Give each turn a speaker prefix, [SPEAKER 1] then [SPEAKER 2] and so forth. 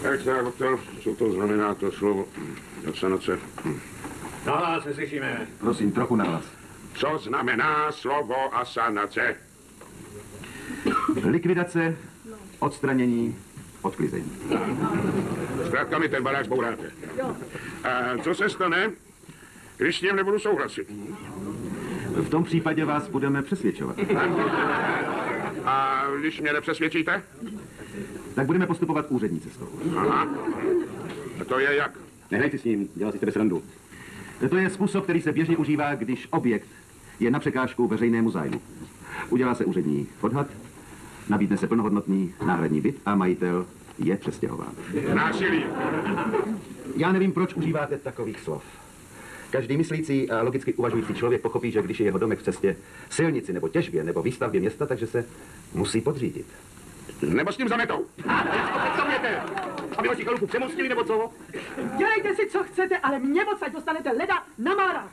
[SPEAKER 1] Tak, doktor, co to znamená to slovo asanace?
[SPEAKER 2] Nahlas neslyšíme.
[SPEAKER 3] Prosím, trochu nahlas.
[SPEAKER 1] Co znamená slovo asanace?
[SPEAKER 3] Likvidace, odstranění, odklizení.
[SPEAKER 1] Zkrátka mi ten barák zbouráte. A co se stane, když s tím nebudu souhlasit?
[SPEAKER 3] V tom případě vás budeme přesvědčovat.
[SPEAKER 1] A když mě nepřesvědčíte?
[SPEAKER 3] Tak budeme postupovat úřední cestou.
[SPEAKER 1] Aha. A to je jak?
[SPEAKER 3] Nehrajte s ním, dělá si tebe srandu. To je způsob, který se běžně užívá, když objekt je na překážku veřejnému zájmu. Udělá se úřední odhad, nabídne se plnohodnotný náhradní byt a majitel je přestěhován.
[SPEAKER 1] Násilí.
[SPEAKER 3] Já nevím, proč užíváte takových slov. Každý myslící a logicky uvažující člověk pochopí, že když je jeho domek v cestě silnici nebo těžbě nebo výstavbě města, takže se musí podřídit.
[SPEAKER 1] Nebo s tím zametou.
[SPEAKER 3] Aby vaši chalupu přemostili nebo co?
[SPEAKER 4] Dělejte si, co chcete, ale mě odsaď dostanete leda na mára.